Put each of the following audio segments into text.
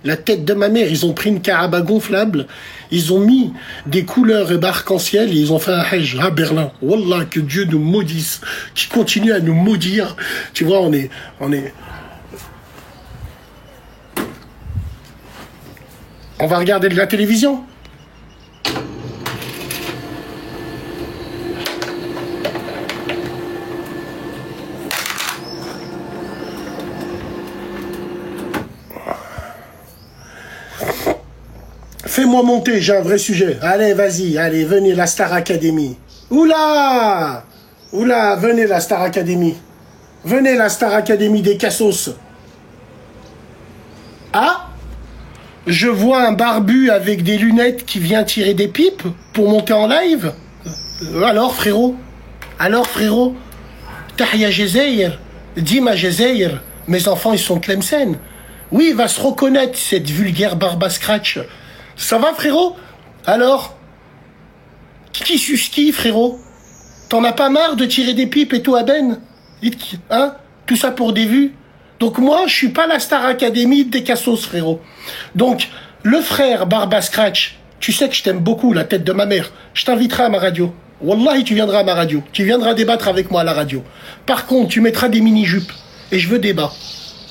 La tête de ma mère, ils ont pris une caraba gonflable, ils ont mis des couleurs et arc-en-ciel et ils ont fait un hajj à Berlin. Wallah, que Dieu nous maudisse, qui continue à nous maudire. Tu vois, on est... On va regarder de la télévision. Fais-moi monter, j'ai un vrai sujet. Allez, vas-y, allez, venez, la Star Academy. Oula! Oula, venez, la Star Academy. Venez, la Star Academy des Cassos. Ah? Je vois un barbu avec des lunettes qui vient tirer des pipes pour monter en live. Alors, frérot? Alors, frérot? Tahia Jezeir. Dima Jezeir. Mes enfants, ils sont Tlemcen. Oui, il va se reconnaître, cette vulgaire barbe à scratch. Ça va, frérot? Alors? Qui suce qui, frérot? T'en as pas marre de tirer des pipes et tout à Ben? Hein? Tout ça pour des vues? Donc moi, je suis pas la Star Academy des Cassos, frérot. Donc, le frère Barba Scratch, tu sais que je t'aime beaucoup, la tête de ma mère. Je t'inviterai à ma radio. Wallahi, tu viendras à ma radio. Tu viendras débattre avec moi à la radio. Par contre, tu mettras des mini-jupes. Et je veux débat.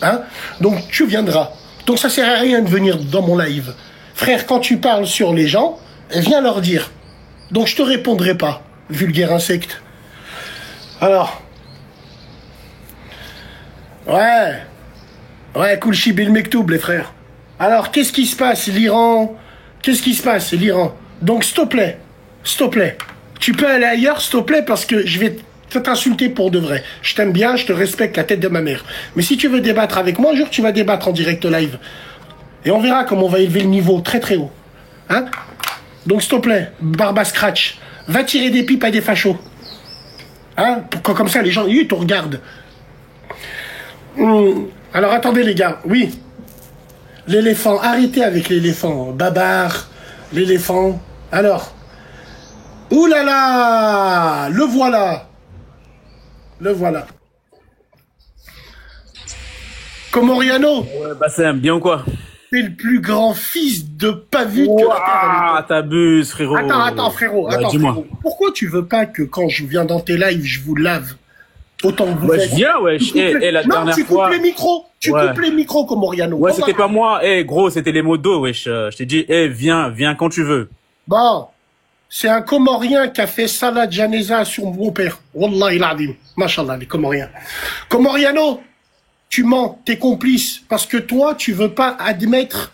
Hein? Donc, tu viendras. Donc, ça sert à rien de venir dans mon live. Frère, quand tu parles sur les gens, viens leur dire. Donc, je te répondrai pas, vulgaire insecte. Alors... Ouais, cool Chibil Mektoub, les frères. Alors, qu'est-ce qui se passe, l'Iran? Qu'est-ce qui se passe, l'Iran? Donc, s'il te plaît, tu peux aller ailleurs, s'il te plaît, parce que je vais t'insulter pour de vrai. Je t'aime bien, je te respecte, la tête de ma mère. Mais si tu veux débattre avec moi, un jour, tu vas débattre en direct live. Et on verra comment on va élever le niveau très très haut. Hein? Donc, s'il te plaît, Barba Scratch, va tirer des pipes à des fachos. Hein? Comme ça, les gens, ils te regardent. Alors attendez les gars, oui. L'éléphant, arrêtez avec l'éléphant. Babar, l'éléphant. Alors. Ouh là là, le voilà. Le voilà. Comoriano. Ouais, Bassem, bien ou quoi? C'est le plus grand fils de pavu que la terre. T'abuses, frérot. Attends, frérot. Ouais, attends, dis-moi. frérot. Pourquoi tu veux pas que quand je viens dans tes lives, je vous lave? Autant que vous Ouais, faites. je viens, ouais. La dernière tu fois. Coupes les micros. Tu coupes les micros, Comoriano. Ouais, c'était pas moi. Gros, c'était les mots d'eau, wesh. Je t'ai dit, viens quand tu veux. Bon. C'est un Comorien qui a fait Salah Janeza sur mon père. Wallah il adim. Mashallah, les Comoriens. Comoriano, tu mens, t'es complice. Parce que toi, tu veux pas admettre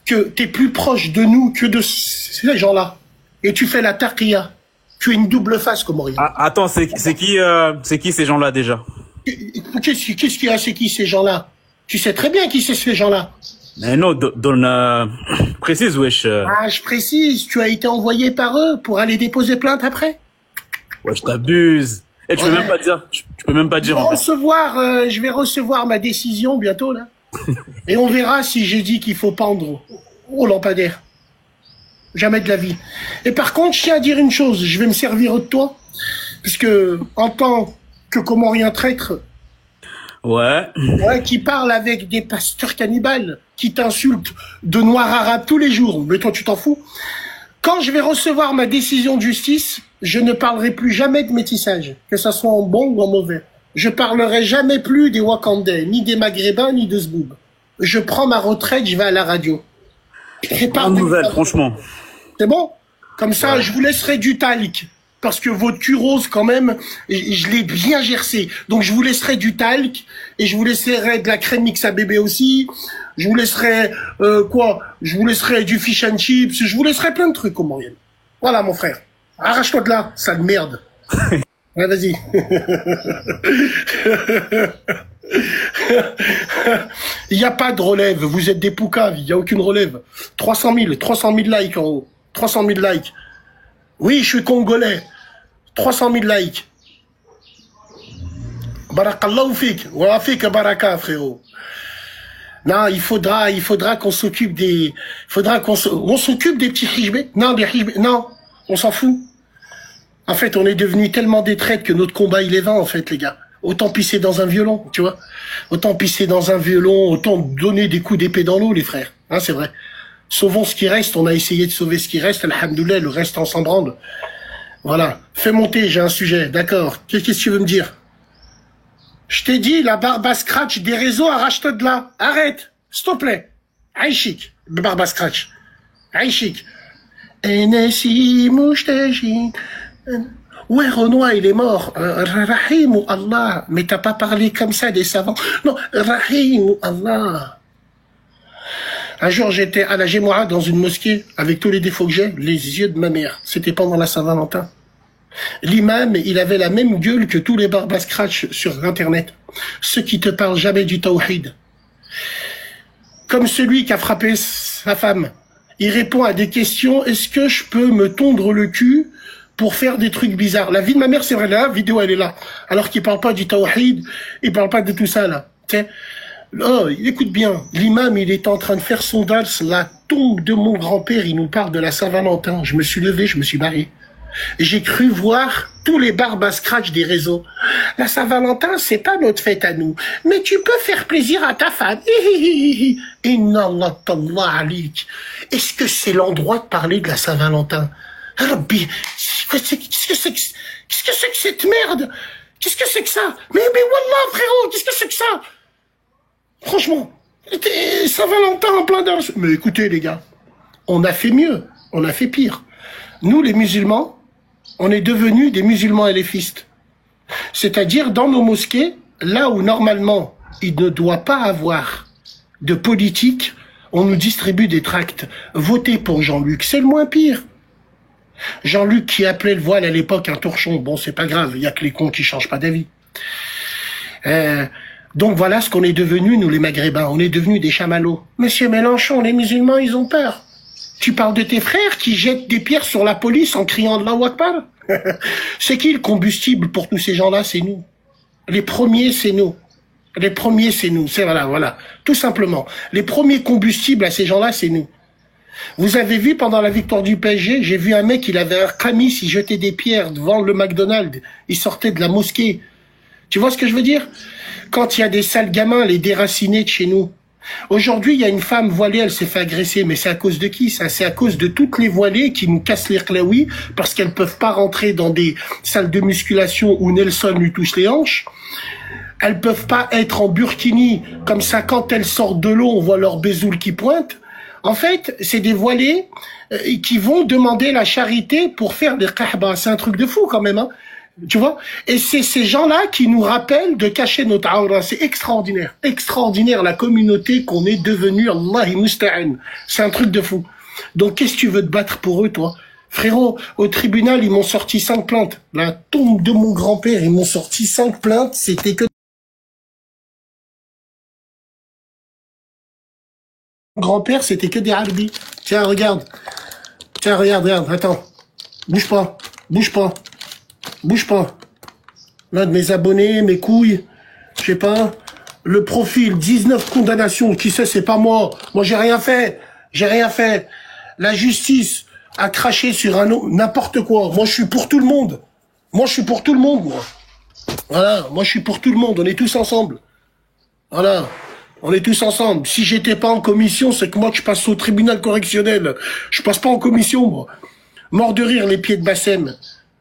que t'es plus proche de nous que de ces gens-là. Et tu fais la taqiyya. Tu es une double face, Comorien. Ah, attends, c'est qui ces gens-là déjà? Qu'est-ce qu'il y a, c'est qui ces gens-là? Tu sais très bien qui c'est ces gens-là. Mais non, donne précise, wesh. Ah, je précise, tu as été envoyé par eux pour aller déposer plainte après. Ouais, je t'abuse. Tu peux même pas dire. Tu peux même pas dire. Je vais recevoir ma décision bientôt là. Et on verra si j'ai dit qu'il faut pendre au lampadaire. Jamais de la vie. Et par contre, je tiens à dire une chose, je vais me servir de toi, parce que en tant que Comorien traître, ouais, qui parle avec des pasteurs cannibales, qui t'insultent de noir arabe tous les jours, mais toi tu t'en fous. Quand je vais recevoir ma décision de justice, je ne parlerai plus jamais de métissage, que ça soit en bon ou en mauvais. Je parlerai jamais plus des Wakandais, ni des Maghrébins, ni de Zboub. Je prends ma retraite, je vais à la radio. Bonne nouvelle, franchement. C'est bon? Comme ça, je vous laisserai du talc. Parce que votre curose, quand même, je l'ai bien gercé. Donc, je vous laisserai du talc. Et je vous laisserai de la crème mix à bébé aussi. Je vous laisserai, Je vous laisserai du fish and chips. Je vous laisserai plein de trucs, Comorienne. Voilà, mon frère. Arrache-toi de là, sale merde. Ouais, vas-y. Il n'y a pas de relève. Vous êtes des poucaves. Il n'y a aucune relève. 300 000 likes en haut. 300 000 likes. Oui, je suis congolais. 300 000 likes. Barakallahu fik. Wa fik baraka, frérot. Non, il faudra qu'on s'occupe des, on s'occupe des petits hijbés. Non, des hijbés. Non, on s'en fout. En fait, on est devenu tellement des traites que notre combat, il est vain, en fait, les gars. Autant pisser dans un violon, tu vois. Autant pisser dans un violon, autant donner des coups d'épée dans l'eau, les frères. Hein, c'est vrai. Sauvons ce qui reste, on a essayé de sauver ce qui reste, alhamdoulilah, le reste, on s'en branle. Voilà. Fais monter, j'ai un sujet, d'accord. Qu'est-ce que tu veux me dire? Je t'ai dit, la barbe à scratch des réseaux, arrache-toi de là. Arrête, s'il te plaît. Aïchik, barbe à scratch. Aïchik. Enesi mouchtajin. Ouais, Renoir, il est mort. Rahim ou Allah. Mais t'as pas parlé comme ça des savants. Non, Rahim ou Allah. Un jour, j'étais à la Gémoura dans une mosquée avec tous les défauts que j'ai, les yeux de ma mère. C'était pendant la Saint-Valentin. L'imam, il avait la même gueule que tous les barbes à scratch sur Internet. Ceux qui te parlent jamais du tawhid. Comme celui qui a frappé sa femme. Il répond à des questions. Est-ce que je peux me tondre le cul pour faire des trucs bizarres? La vie de ma mère, c'est vrai, la vidéo, elle est là. Alors qu'il parle pas du tawhid, il parle pas de tout ça, là. T'sais. Oh, écoute bien. L'imam, il est en train de faire son dals. La tombe de mon grand-père, il nous parle de la Saint-Valentin. Je me suis levé, je me suis barré. J'ai cru voir tous les barbes à scratch des réseaux. La Saint-Valentin, c'est pas notre fête à nous. Mais tu peux faire plaisir à ta femme. Inna Allah alik. Est-ce que c'est l'endroit de parler de la Saint-Valentin? Rabbi, qu'est-ce que c'est que cette merde? Qu'est-ce que c'est que ça? Mais wallah, frérot, qu'est-ce que c'est que ça? Franchement, Saint-Valentin en plein d'heures. Mais écoutez, les gars, on a fait mieux, on a fait pire. Nous, les musulmans, on est devenus des musulmans éléphistes. C'est-à-dire, dans nos mosquées, là où normalement, il ne doit pas avoir de politique, on nous distribue des tracts. Votez pour Jean-Luc, c'est le moins pire. Jean-Luc qui appelait le voile à l'époque un torchon, bon, c'est pas grave, il y a que les cons qui changent pas d'avis. Donc voilà ce qu'on est devenus, nous les Maghrébins, on est devenus des chamallows. Monsieur Mélenchon, les musulmans, ils ont peur. Tu parles de tes frères qui jettent des pierres sur la police en criant Allahu Akbar? C'est qui le combustible pour tous ces gens-là? C'est nous. Les premiers, c'est nous. Les premiers, c'est nous. C'est voilà. Tout simplement. Les premiers combustibles à ces gens-là, c'est nous. Vous avez vu pendant la victoire du PSG, j'ai vu un mec, il avait un camis, il jetait des pierres devant le McDonald's. Il sortait de la mosquée. Tu vois ce que je veux dire? Quand il y a des sales gamins, les déracinés de chez nous. Aujourd'hui, il y a une femme voilée, elle s'est fait agresser, mais c'est à cause de qui ça? C'est à cause de toutes les voilées qui nous cassent les claouis parce qu'elles peuvent pas rentrer dans des salles de musculation où Nelson lui touche les hanches. Elles peuvent pas être en burkini, comme ça quand elles sortent de l'eau, on voit leur bézoule qui pointe. En fait, c'est des voilées qui vont demander la charité pour faire des kahba. C'est un truc de fou quand même, hein. Tu vois? Et c'est ces gens-là qui nous rappellent de cacher notre aura. C'est extraordinaire. Extraordinaire la communauté qu'on est devenu. Allahi musta'an. C'est un truc de fou. Donc qu'est-ce que tu veux te battre pour eux, toi? Frérot, au tribunal, ils m'ont sorti 5 plaintes. La tombe de mon grand-père, ils m'ont sorti 5 plaintes. C'était que grand-père, c'était que des arbis. Tiens, regarde. Tiens, regarde. Attends. Bouge pas. Bouge pas. L'un de mes abonnés, mes couilles, je sais pas. Le profil, 19 condamnations. Qui sait, c'est pas moi. Moi, j'ai rien fait. La justice a craché sur un autre, n'importe quoi. Moi, je suis pour tout le monde. Moi. Voilà. Moi, je suis pour tout le monde. On est tous ensemble. Voilà. On est tous ensemble. Si j'étais pas en commission, c'est que moi, je passe au tribunal correctionnel. Je passe pas en commission, moi. Mort de rire, les pieds de Bassem.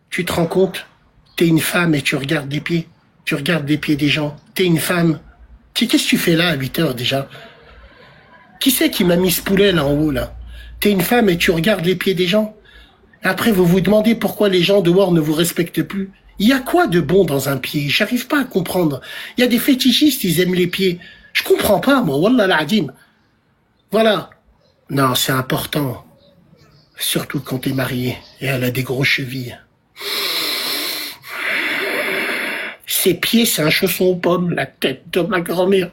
Tu te rends compte? T'es une femme et tu regardes des pieds. Tu regardes les pieds des gens. T'es une femme. Qu'est-ce que tu fais là à 8 heures déjà? Qui c'est qui m'a mis ce poulet là en haut là? T'es une femme et tu regardes les pieds des gens. Après vous vous demandez pourquoi les gens dehors ne vous respectent plus. Il y a quoi de bon dans un pied? J'arrive pas à comprendre. Il y a des fétichistes, ils aiment les pieds. Je comprends pas moi, wallah l'adим. Voilà. Non, c'est important. Surtout quand t'es marié et elle a des grosses chevilles. Ses pieds, c'est un chausson aux pommes, la tête de ma grand-mère.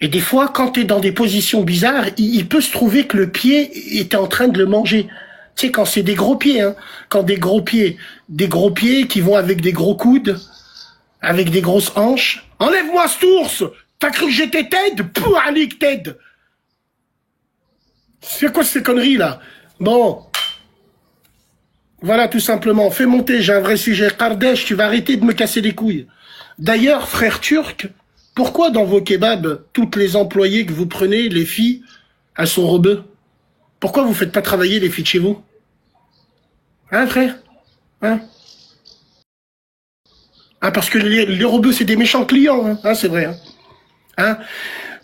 Et des fois, quand t'es dans des positions bizarres, il peut se trouver que le pied était en train de le manger. Tu sais, quand c'est des gros pieds, hein. Quand des gros pieds qui vont avec des gros coudes, avec des grosses hanches. Enlève-moi cet ours! T'as cru que j'étais Ted? Pouh, Alik, Ted! C'est quoi ces conneries, là? Bon. Voilà, tout simplement. Fais monter, j'ai un vrai sujet. Kardèche, tu vas arrêter de me casser les couilles. D'ailleurs, frère turc, pourquoi dans vos kebabs, toutes les employées que vous prenez, les filles, elles sont rebeux? Pourquoi vous faites pas travailler les filles de chez vous? Hein, frère? Hein? Ah, parce que les rebeux, c'est des méchants clients, hein, c'est vrai. Hein? Hein?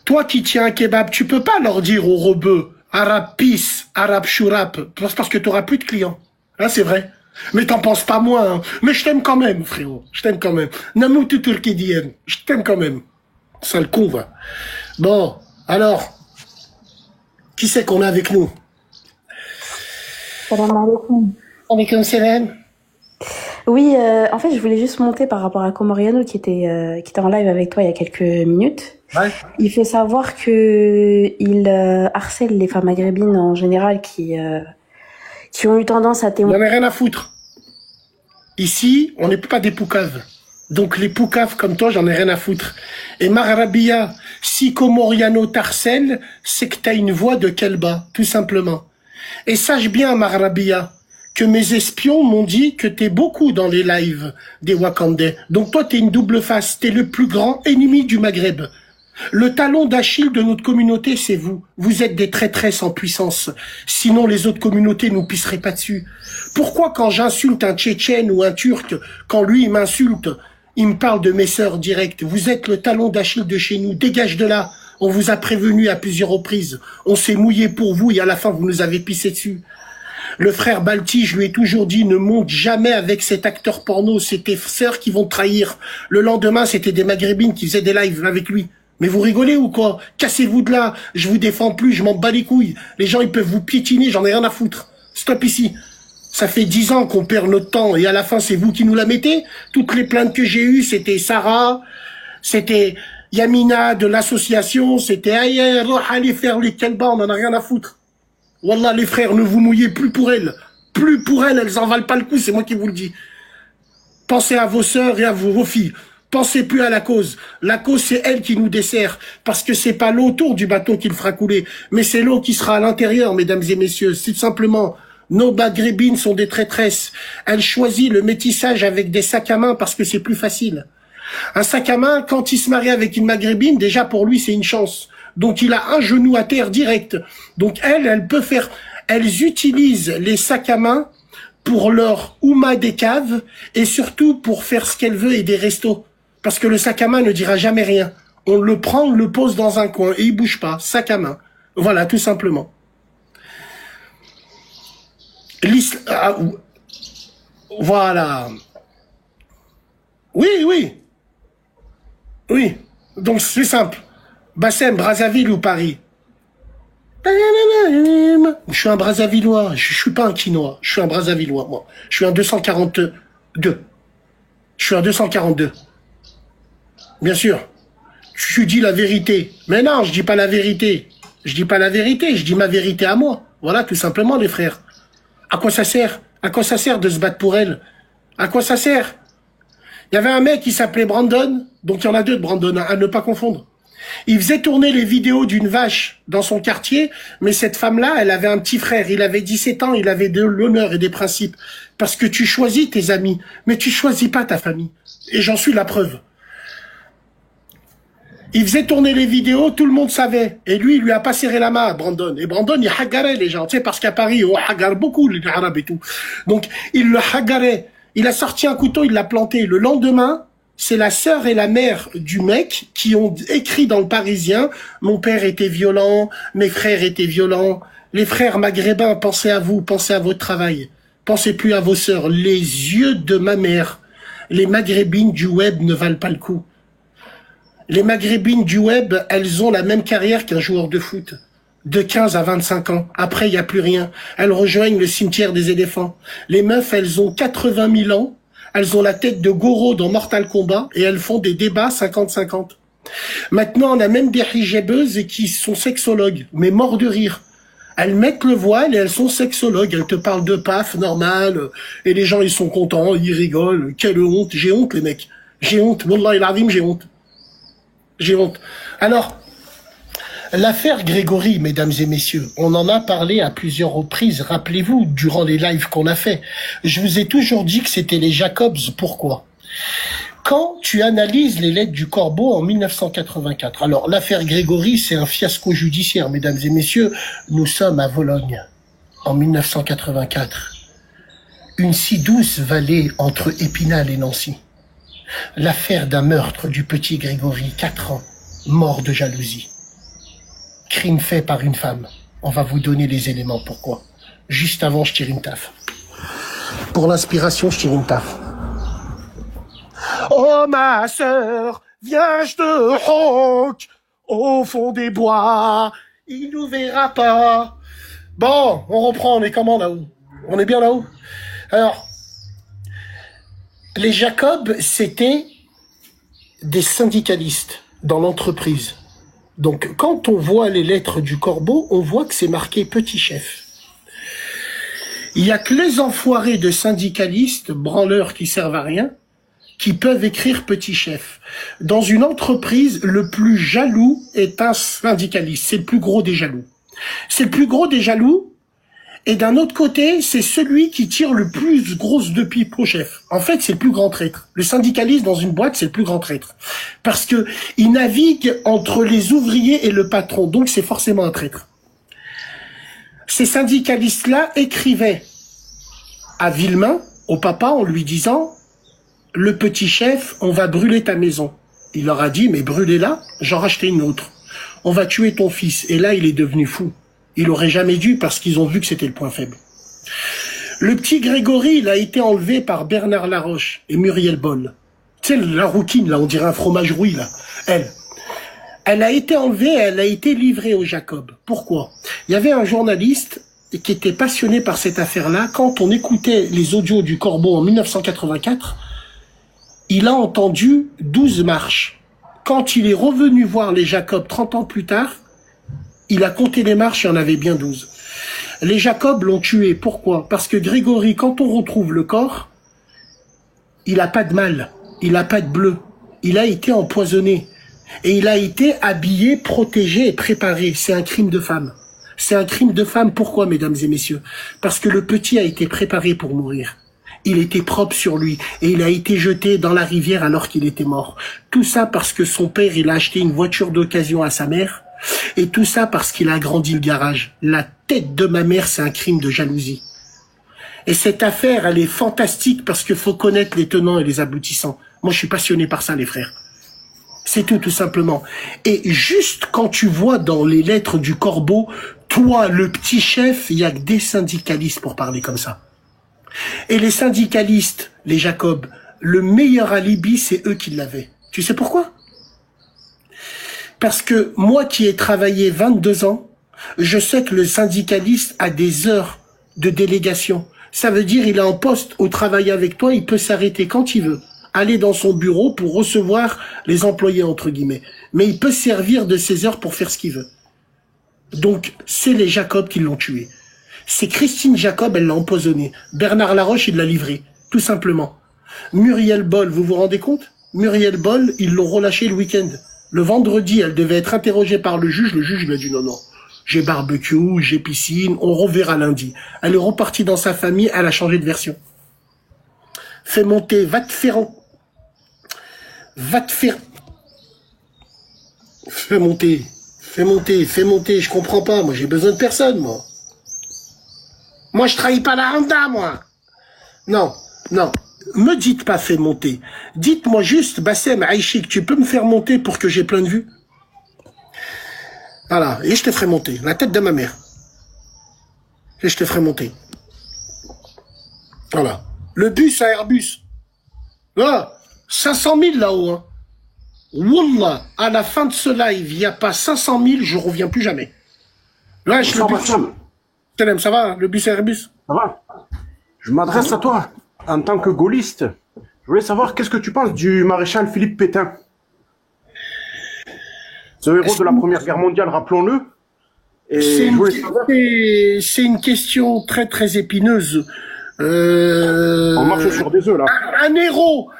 Toi qui tiens un kebab, tu peux pas leur dire aux rebeux, arabe pis, arabe chourap, parce que tu auras plus de clients. Hein, c'est vrai. Mais t'en penses pas moins. Hein. Mais je t'aime quand même, frérot. Je t'aime quand même. Namoutou Turkidien. Je t'aime quand même. Sale con, va. Bon, alors, qui c'est qu'on a avec nous? Salam alaikum. Alaikum salam. Oui, en fait, je voulais juste monter par rapport à Comoriano qui était en live avec toi il y a quelques minutes. Ouais. Il fait savoir que il harcèle les femmes maghrébines en général qui ont eu tendance à témoigner. On n'en a rien à foutre. Ici, on n'est pas des poucaves. Donc les poucaves comme toi, j'en ai rien à foutre. Et Marabia, si Comoriano t'harcèle, c'est que t'as une voix de Kelba, tout simplement. Et sache bien, Marabia, que mes espions m'ont dit que t'es beaucoup dans les lives des Wakandais. Donc toi, t'es une double face. T'es le plus grand ennemi du Maghreb. Le talon d'Achille de notre communauté, c'est vous. Vous êtes des traîtresses en puissance. Sinon, les autres communautés nous pisseraient pas dessus. Pourquoi quand j'insulte un Tchétchène ou un Turc, quand lui, il m'insulte, il me parle de mes sœurs directes? Vous êtes le talon d'Achille de chez nous. Dégage de là. On vous a prévenu à plusieurs reprises. On s'est mouillé pour vous et à la fin, vous nous avez pissé dessus. Le frère Balti, je lui ai toujours dit, ne monte jamais avec cet acteur porno. C'est tes sœurs qui vont te trahir. Le lendemain, c'était des maghrébines qui faisaient des lives avec lui. Mais vous rigolez ou quoi? Cassez-vous de là. Je vous défends plus, je m'en bats les couilles. Les gens, ils peuvent vous piétiner, j'en ai rien à foutre. Stop ici. Ça fait 10 ans qu'on perd notre temps et à la fin, c'est vous qui nous la mettez. Toutes les plaintes que j'ai eues, c'était Sarah, c'était Yamina de l'association, c'était aïe, allez faire les Kelba, on en a rien à foutre. Wallah, les frères, ne vous mouillez plus pour elles. Plus pour elles, elles en valent pas le coup, c'est moi qui vous le dis. Pensez à vos sœurs et à vos filles. Pensez plus à la cause. La cause, c'est elle qui nous dessert. Parce que c'est pas l'eau autour du bateau qui le fera couler, mais c'est l'eau qui sera à l'intérieur, mesdames et messieurs. C'est simplement, nos maghrébines sont des traîtresses. Elles choisissent le métissage avec des sacs à main parce que c'est plus facile. Un sac à main, quand il se marie avec une maghrébine, déjà pour lui, c'est une chance. Donc il a un genou à terre direct. Donc elle peut faire, elles utilisent les sacs à main pour leur ouma des caves et surtout pour faire ce qu'elle veut et des restos. Parce que le sac à main ne dira jamais rien. On le prend, on le pose dans un coin et il bouge pas. Sac à main. Voilà, tout simplement. Voilà. Oui, oui. Oui. Donc c'est simple. Bassem, Brazzaville ou Paris? Je suis un Brazzavillois, je suis pas un Quinois, je suis un Brazzavillois, moi. Je suis un 242. Je suis un 242. Bien sûr. Tu dis la vérité. Mais non, je dis pas la vérité. Je dis pas la vérité, je dis ma vérité à moi. Voilà, tout simplement, les frères. À quoi ça sert? À quoi ça sert de se battre pour elle? À quoi ça sert? Il y avait un mec qui s'appelait Brandon, donc il y en a deux de Brandon, à ne pas confondre. Il faisait tourner les vidéos d'une vache dans son quartier, mais cette femme-là, elle avait un petit frère, il avait 17 ans, il avait de l'honneur et des principes. Parce que tu choisis tes amis, mais tu choisis pas ta famille. Et j'en suis la preuve. Il faisait tourner les vidéos, tout le monde savait. Et lui, il lui a pas serré la main à Brandon. Et Brandon, il hagarait les gens, tu sais, parce qu'à Paris, on hagare beaucoup les Arabes et tout. Donc, il le hagarait. Il a sorti un couteau, il l'a planté. Le lendemain, c'est la sœur et la mère du mec qui ont écrit dans le Parisien « Mon père était violent, mes frères étaient violents. Les frères maghrébins, pensez à vous, pensez à votre travail. Pensez plus à vos sœurs. Les yeux de ma mère, les maghrébines du web ne valent pas le coup. Les maghrébines du web, elles ont la même carrière qu'un joueur de foot. De 15 à 25 ans. Après, il n'y a plus rien. Elles rejoignent le cimetière des éléphants. Les meufs, elles ont 80 000 ans. Elles ont la tête de Goro dans Mortal Kombat et elles font des débats 50-50. Maintenant, on a même des hijabeuses qui sont sexologues, mais morts de rire. Elles mettent le voile et elles sont sexologues. Elles te parlent de paf, normal, et les gens, ils sont contents, ils rigolent. Quelle honte. J'ai honte, les mecs. J'ai honte. Wallah il azim, j'ai honte. J'ai honte. Alors, l'affaire Grégory, mesdames et messieurs, on en a parlé à plusieurs reprises, rappelez-vous, durant les lives qu'on a fait. Je vous ai toujours dit que c'était les Jacobs. Pourquoi? quand tu analyses les lettres du Corbeau en 1984. Alors, l'affaire Grégory, c'est un fiasco judiciaire, mesdames et messieurs. Nous sommes à Vologne, en 1984. Une si douce vallée entre Épinal et Nancy. L'affaire d'un meurtre du petit Grégory, 4 ans, mort de jalousie. Crime fait par une femme. On va vous donner les éléments. Pourquoi? Juste avant, je tire une taffe. Pour l'inspiration, je tire une taffe. Oh ma sœur, viens, je te honque au fond des bois, il nous verra pas. Bon, on reprend, on est comment là-haut? On est bien là-haut? Alors, les Jacob, c'était des syndicalistes dans l'entreprise. Donc, quand on voit les lettres du Corbeau, on voit que c'est marqué petit chef. Il y a que les enfoirés de syndicalistes, branleurs qui servent à rien, qui peuvent écrire petit chef. Dans une entreprise, le plus jaloux est un syndicaliste. C'est le plus gros des jaloux. C'est le plus gros des jaloux. Et d'un autre côté, c'est celui qui tire le plus grosse de pipe au chef. En fait, c'est le plus grand traître. Le syndicaliste dans une boîte, c'est le plus grand traître. Parce que il navigue entre les ouvriers et le patron. Donc, c'est forcément un traître. Ces syndicalistes-là écrivaient à Villemain, au papa, en lui disant: le petit chef, on va brûler ta maison. Il leur a dit: mais brûlez-la, j'en rachetais une autre. On va tuer ton fils. Et là, il est devenu fou. Il aurait jamais dû parce qu'ils ont vu que c'était le point faible. Le petit Grégory, il a été enlevé par Bernard Laroche et Muriel Boll. Tu sais, la rouquine, là, on dirait un fromage rouille, là. Elle a été enlevée, elle a été livrée au Jacob. Pourquoi? Il y avait un journaliste qui était passionné par cette affaire-là. Quand on écoutait les audios du Corbeau en 1984, il a entendu 12 marches. Quand il est revenu voir les Jacob 30 ans plus tard, il a compté les marches, il y en avait bien 12. Les Jacob l'ont tué. Pourquoi? Parce que Grégory, quand on retrouve le corps, il n'a pas de mal, il n'a pas de bleu. Il a été empoisonné. Et il a été habillé, protégé et préparé. C'est un crime de femme. C'est un crime de femme. Pourquoi, mesdames et messieurs? Parce que le petit a été préparé pour mourir. Il était propre sur lui et il a été jeté dans la rivière alors qu'il était mort. Tout ça parce que son père, il a acheté une voiture d'occasion à sa mère. Et tout ça parce qu'il a agrandi le garage. La tête de ma mère, c'est un crime de jalousie. Et cette affaire, elle est fantastique parce qu'il faut connaître les tenants et les aboutissants. Moi, je suis passionné par ça, les frères. C'est tout simplement. Et juste quand tu vois dans les lettres du Corbeau, toi, le petit chef, il y a que des syndicalistes pour parler comme ça. Et les syndicalistes, les Jacob, le meilleur alibi, c'est eux qui l'avaient. Tu sais pourquoi? Parce que moi qui ai travaillé 22 ans, je sais que le syndicaliste a des heures de délégation. Ça veut dire il est en poste au travail avec toi, il peut s'arrêter quand il veut, aller dans son bureau pour recevoir les employés entre guillemets. Mais il peut servir de ses heures pour faire ce qu'il veut. Donc c'est les Jacob qui l'ont tué. C'est Christine Jacob, elle l'a empoisonné. Bernard Laroche, il l'a livré, tout simplement. Muriel Boll, vous vous rendez compte? Muriel Boll, ils l'ont relâché le week-end. Le vendredi, elle devait être interrogée par le juge lui a dit non, non. J'ai barbecue, j'ai piscine, on reverra lundi. Elle est repartie dans sa famille, elle a changé de version. Fais monter, va te faire... Fais monter, je comprends pas, moi j'ai besoin de personne, moi. Moi je trahis pas la Honda, moi. Non, me dites pas fais monter. Dites-moi juste, Bassem, Aïchik, tu peux me faire monter pour que j'ai plein de vues? Voilà, et je te ferai monter, la tête de ma mère. Et je te ferai monter. Voilà. Le bus à Airbus. Là, 500 000 là-haut. Hein. Wallah, à la fin de ce live, il n'y a pas 500 000, je reviens plus jamais. Là, je le bus. Ça va, le bus à Airbus? Ça va. Je m'adresse à toi, en tant que gaulliste. Je voulais savoir qu'est-ce que tu penses du maréchal Philippe Pétain. Ce héros de la Première Guerre mondiale, rappelons-le. C'est une question très très épineuse. On marche sur des œufs là. Un héros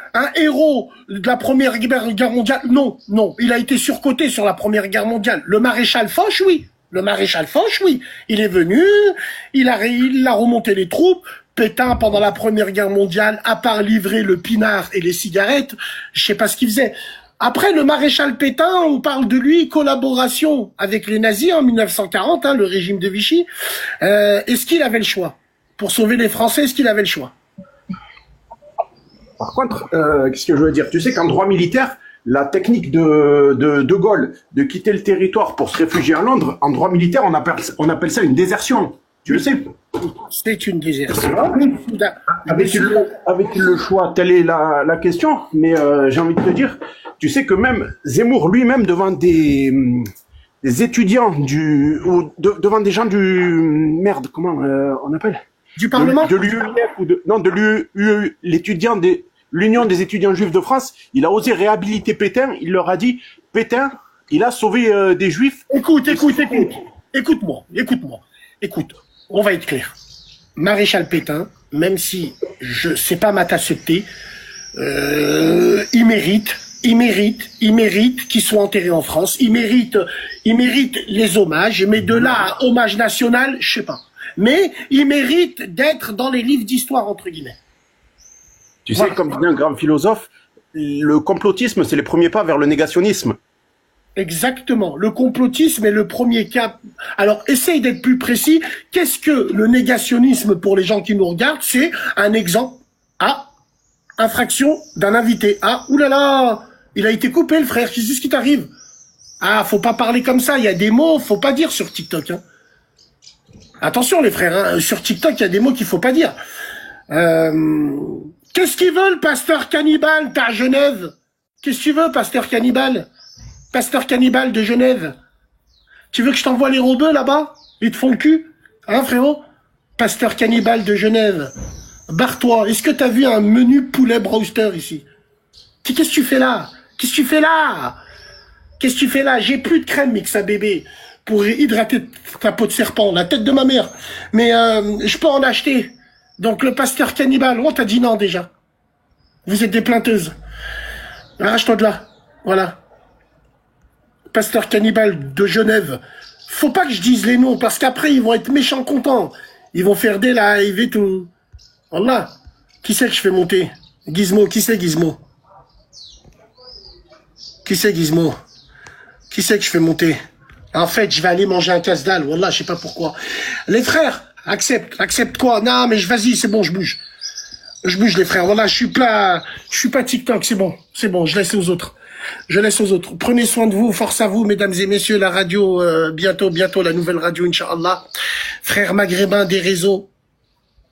de la Première Guerre mondiale. Non, il a été surcoté sur la Première Guerre mondiale. Le maréchal Foch, oui. Il est venu, il a remonté les troupes. Pétain, pendant la Première Guerre mondiale, à part livrer le pinard et les cigarettes, je sais pas ce qu'il faisait. Après, le maréchal Pétain, on parle de lui, collaboration avec les nazis en 1940, le régime de Vichy. Est-ce qu'il avait le choix? Pour sauver les Français, est-ce qu'il avait le choix? Par contre, qu'est-ce que je veux dire? Tu sais qu'en droit militaire, la technique de Gaulle de quitter le territoire pour se réfugier à Londres, en droit militaire, on appelle ça une désertion. Tu le sais? C'est une désertion. Avait-il le choix? Telle est la question. Mais j'ai envie de te dire, tu sais que même Zemmour lui-même, devant des étudiants devant des gens merde, comment on appelle? Du Parlement? De l'UEF ou de l'étudiant l'Union des étudiants juifs de France, il a osé réhabiliter Pétain. Il leur a dit, Pétain, il a sauvé des juifs. Écoute-moi. On va être clair. Maréchal Pétain, même si c'est pas ma tasse de thé, il mérite qu'il soit enterré en France. Il mérite les hommages, mais de là à hommage national, je sais pas. Mais il mérite d'être dans les livres d'histoire, entre guillemets. Tu sais, comme dit un grand philosophe, le complotisme, c'est les premiers pas vers le négationnisme. Exactement. Le complotisme est le premier cas. Alors, essaye d'être plus précis. Qu'est-ce que le négationnisme pour les gens qui nous regardent? C'est un exemple. Infraction d'un invité. Oulala, il a été coupé, le frère. Qu'est-ce qui t'arrive? Faut pas parler comme ça. Il y a des mots, faut pas dire sur TikTok. Attention, les frères. Sur TikTok, il y a des mots qu'il faut pas dire. Qu'est-ce qu'ils veulent, pasteur cannibale, t'as à Genève? Qu'est-ce que tu veux, pasteur cannibale? Pasteur cannibale de Genève. Tu veux que je t'envoie les robeux là-bas? Ils te font le cul? Frérot? Pasteur cannibale de Genève. Barre-toi. Est-ce que t'as vu un menu poulet brewster ici? Qu'est-ce que tu fais là? Qu'est-ce que tu fais là? J'ai plus de crème, Mixa bébé, pour hydrater ta peau de serpent, la tête de ma mère. Mais je peux en acheter. Donc le pasteur cannibale, on t'a dit non déjà. Vous êtes des plainteuses. Arrache-toi de là. Voilà. Pasteur cannibale de Genève. Faut pas que je dise les noms, parce qu'après, ils vont être méchants contents. Ils vont faire des lives et tout. Voilà. Qui c'est que je fais monter? Gizmo. Qui c'est Gizmo? Qui c'est Gizmo? Qui c'est que je fais monter? En fait, je vais aller manger un casse-dalle. Wallah, je sais pas pourquoi. Les frères, accepte quoi? Non, mais vas-y, c'est bon, je bouge. Je bouge, les frères. Voilà, je suis pas TikTok, c'est bon, je laisse aux autres. Prenez soin de vous, force à vous, mesdames et messieurs, la radio, bientôt, la nouvelle radio, Inch'Allah. Frères maghrébins des réseaux,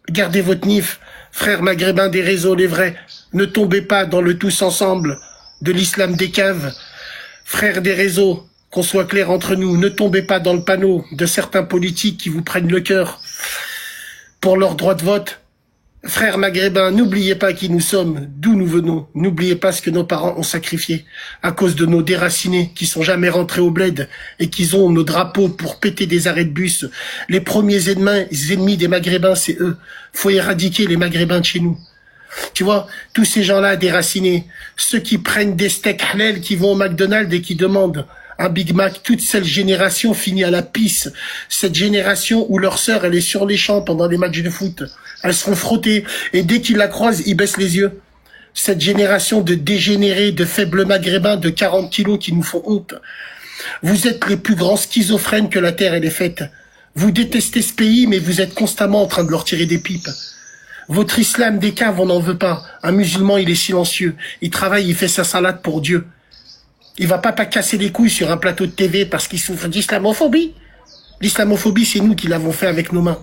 gardez votre nif. Frères maghrébins des réseaux, les vrais, ne tombez pas dans le tous ensemble de l'islam des caves. Frères des réseaux, qu'on soit clair entre nous, ne tombez pas dans le panneau de certains politiques qui vous prennent le cœur pour leur droit de vote. Frères maghrébins, n'oubliez pas qui nous sommes, d'où nous venons. N'oubliez pas ce que nos parents ont sacrifié à cause de nos déracinés qui sont jamais rentrés au bled et qui ont nos drapeaux pour péter des arrêts de bus. Les premiers ennemis des maghrébins, c'est eux. Faut éradiquer les maghrébins de chez nous. Tu vois, tous ces gens-là déracinés, ceux qui prennent des steaks halal, qui vont au McDonald's et qui demandent un Big Mac, toute cette génération finit à la pisse. Cette génération où leur sœur, elle est sur les champs pendant les matchs de foot. Elles se font frotter et dès qu'ils la croisent, ils baissent les yeux. Cette génération de dégénérés, de faibles maghrébins de 40 kilos qui nous font honte. Vous êtes les plus grands schizophrènes que la terre elle est faite. Vous détestez ce pays, mais vous êtes constamment en train de leur tirer des pipes. Votre islam des caves, on n'en veut pas. Un musulman, il est silencieux. Il travaille, il fait sa salade pour Dieu. Il va pas casser les couilles sur un plateau de TV parce qu'il souffre d'islamophobie. L'islamophobie, c'est nous qui l'avons fait avec nos mains.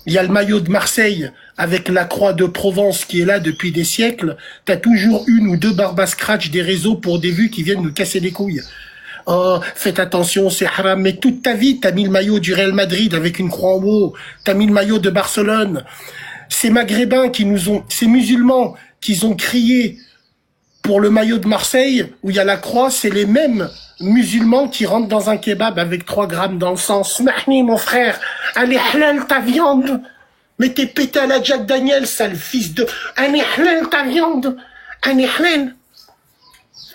Il y a le maillot de Marseille avec la croix de Provence qui est là depuis des siècles. T'as toujours une ou deux barbas scratch des réseaux pour des vues qui viennent nous casser les couilles. Oh, faites attention, c'est haram. Mais toute ta vie, t'as mis le maillot du Real Madrid avec une croix en haut. T'as mis le maillot de Barcelone. Ces maghrébins ces musulmans qui ont crié pour le maillot de Marseille, où il y a la croix, c'est les mêmes musulmans qui rentrent dans un kebab avec 3 grammes dans le sang. Smahni, mon frère, allez halal ta viande. Mais t'es pété à la Jack Daniel, sale fils de... Allez halal ta viande. Allez halal.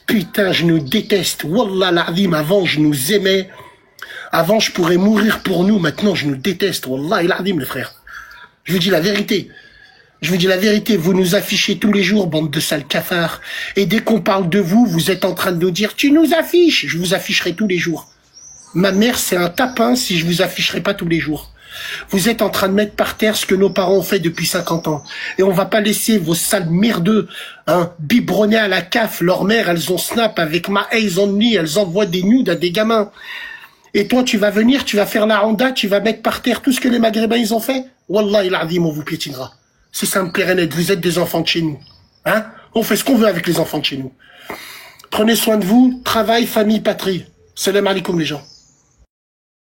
Putain, je nous déteste. Wallah l'azim, avant je nous aimais. Avant je pourrais mourir pour nous, maintenant je nous déteste. Wallah l'azim, les frères. Je vous dis la vérité. Je vous dis la vérité, vous nous affichez tous les jours, bande de sales cafards. Et dès qu'on parle de vous, vous êtes en train de nous dire « Tu nous affiches !» Je vous afficherai tous les jours. Ma mère, c'est un tapin si je vous afficherai pas tous les jours. Vous êtes en train de mettre par terre ce que nos parents ont fait depuis 50 ans. Et on va pas laisser vos sales merdeux biberonner à la CAF. Leurs mères, elles ont Snap avec ma eyes only, elles envoient des nudes à des gamins. Et toi, tu vas venir, tu vas faire la Honda, tu vas mettre par terre tout ce que les Maghrébins, ils ont fait. Wallah, il a dit, on vous piétinera. C'est simple, clair et net. Vous êtes des enfants de chez nous. Hein? On fait ce qu'on veut avec les enfants de chez nous. Prenez soin de vous. Travail, famille, patrie. Salam alaikum, les gens.